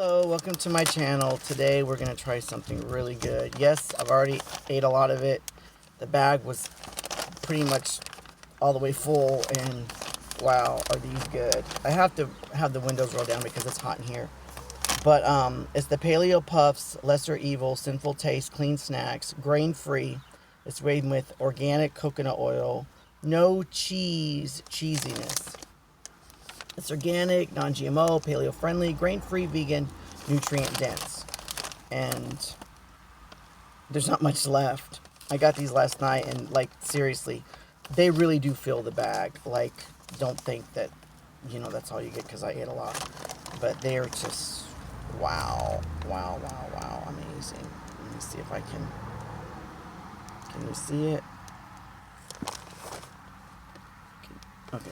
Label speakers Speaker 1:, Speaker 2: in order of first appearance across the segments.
Speaker 1: Hello, welcome to my channel. Today we're going to try something really good. Yes, I've already ate a lot of it. The bag was pretty much all the way full, and wow, are these good. I have to have the windows rolled down because it's hot in here. But it's the Paleo Puffs, lesser evil, sinful taste, clean snacks, grain-free. It's made with organic coconut oil, no cheesiness. It's organic, non-GMO, paleo-friendly, grain-free, vegan, nutrient-dense. And there's not much left. I got these last night, and, like, seriously, they really do fill the bag. Like, don't think that, you know, that's all you get because I ate a lot. But they are just, wow, wow, wow, wow, amazing. Let me see if I can you see it? Okay,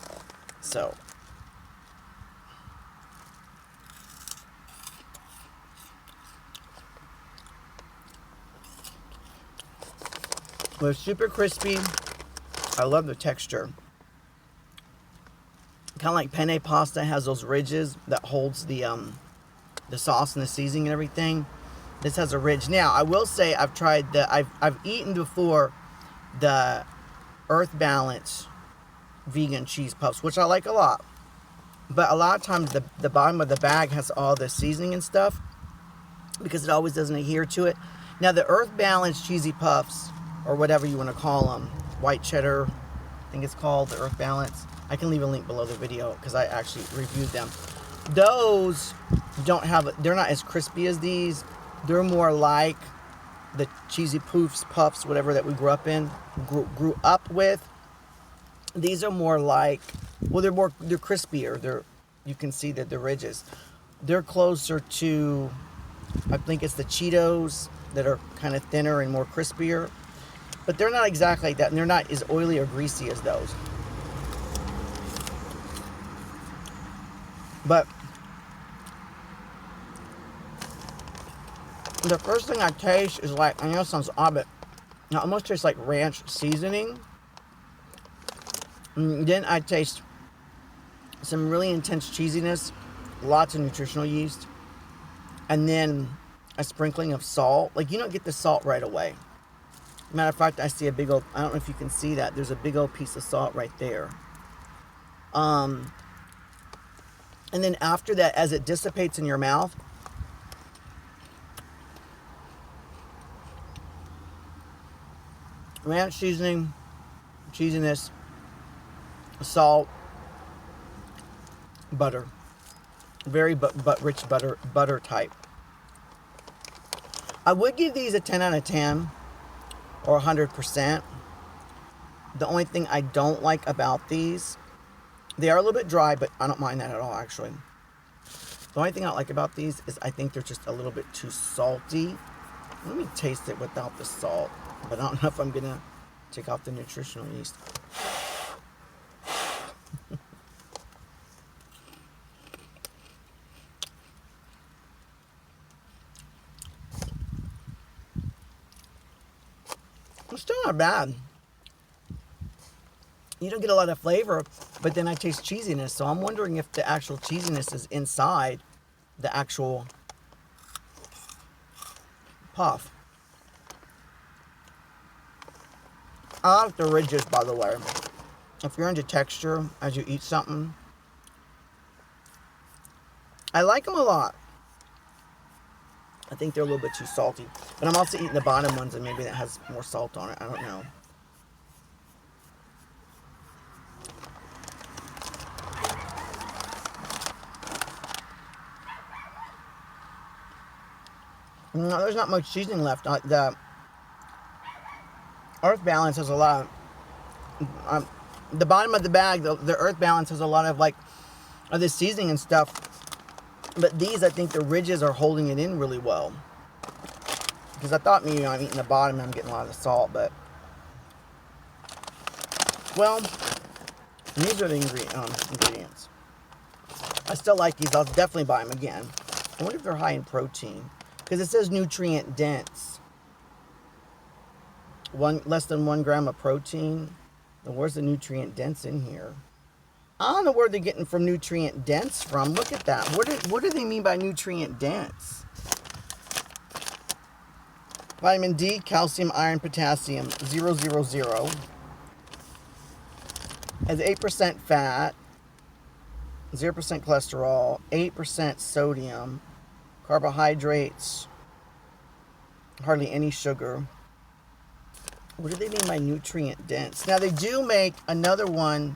Speaker 1: so. They're super crispy. I love the texture. Kind of like penne pasta has those ridges that holds the sauce and the seasoning and everything. This has a ridge. Now, I will say I've tried I've eaten before the Earth Balance vegan cheese puffs, which I like a lot. But a lot of times the bottom of the bag has all the seasoning and stuff because it always doesn't adhere to it. Now, the Earth Balance cheesy puffs, or whatever you want to call them, white cheddar, I think it's called, the Earth Balance. I can leave a link below the video because I actually reviewed them. Those don't have, they're not as crispy as these. They're more like the cheesy puffs, whatever that we grew up with. These are more like, well, they're crispier. You can see that the ridges. They're closer to, I think it's the Cheetos that are kind of thinner and more crispier. But they're not exactly like that, and they're not as oily or greasy as those. But the first thing I taste is like, I know it sounds odd, but it almost tastes like ranch seasoning. And then I taste some really intense cheesiness, lots of nutritional yeast, and then a sprinkling of salt. Like, you don't get the salt right away. Matter of fact, I see a big old, I don't know if you can see that. There's a big old piece of salt right there. And then after that, as it dissipates in your mouth, ranch seasoning, cheesiness, salt, butter. Very but rich butter type. I would give these a 10 out of 10. Or 100%. The only thing I don't like about these, they are a little bit dry, but I don't mind that at all, actually. The only thing I don't like about these is I think they're just a little bit too salty. Let me taste it without the salt, but I don't know if I'm gonna take off the nutritional yeast. It's still not bad. You don't get a lot of flavor, but then I taste cheesiness. So I'm wondering if the actual cheesiness is inside the actual puff. I like the ridges, by the way. If you're into texture as you eat something, I like them a lot. I think they're a little bit too salty. But I'm also eating the bottom ones, and maybe that has more salt on it. I don't know. No, there's not much seasoning left. The Earth Balance has a lot of, the bottom of the bag, the Earth Balance has a lot of, like, of this seasoning and stuff. But these, I think the ridges are holding it in really well. Because I thought maybe I'm eating the bottom and I'm getting a lot of the salt, but... Well, these are the ingredients. I still like these. I'll definitely buy them again. I wonder if they're high in protein. Because it says nutrient dense. Less than 1 gram of protein. And where's the nutrient dense in here? I don't know where they're getting from nutrient dense from. Look at that. What do they mean by nutrient dense? Vitamin D, calcium, iron, potassium, 000. Has 8% fat, 0% cholesterol, 8% sodium, carbohydrates, hardly any sugar. What do they mean by nutrient dense? Now they do make another one,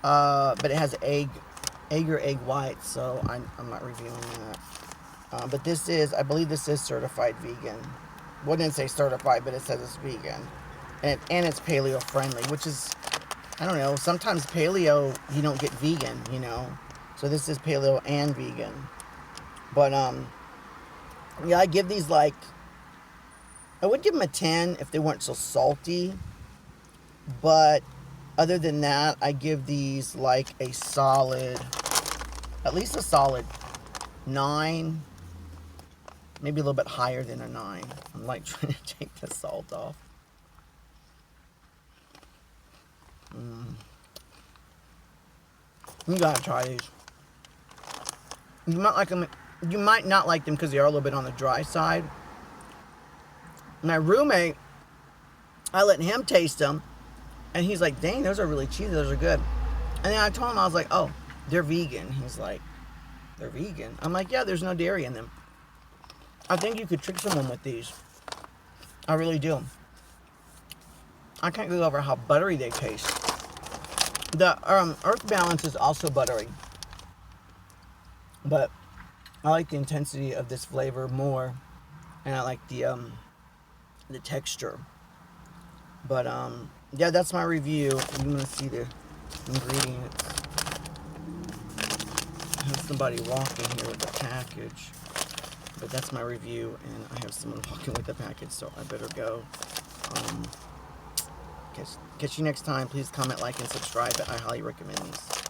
Speaker 1: but it has egg or egg whites, so I'm not reviewing that. But this is, I believe this is certified vegan. Well, it didn't say certified, but it says it's vegan. And it's paleo friendly, which is, I don't know, sometimes paleo, you don't get vegan, you know. So this is paleo and vegan. But, yeah, I give these like, I would give them a 10 if they weren't so salty. But other than that, I give these like a solid, at least a solid 9. Maybe a little bit higher than a 9. I'm like trying to take the salt off. You gotta try these. You might like them. You might not like them because they are a little bit on the dry side. My roommate, I let him taste them, and he's like, "Dang, those are really cheesy. Those are good." And then I told him, I was like, "Oh, they're vegan." He's like, "They're vegan?" I'm like, "Yeah, there's no dairy in them." I think you could trick someone with these. I really do. I can't go over how buttery they taste. The Earth Balance is also buttery, but I like the intensity of this flavor more, and I like the texture. But yeah, that's my review. You want to see the ingredients? I have somebody walking here with the package, but that's my review, and I have someone walking with the package, so I better go. Catch you next time. Please comment, like, and subscribe. I highly recommend these.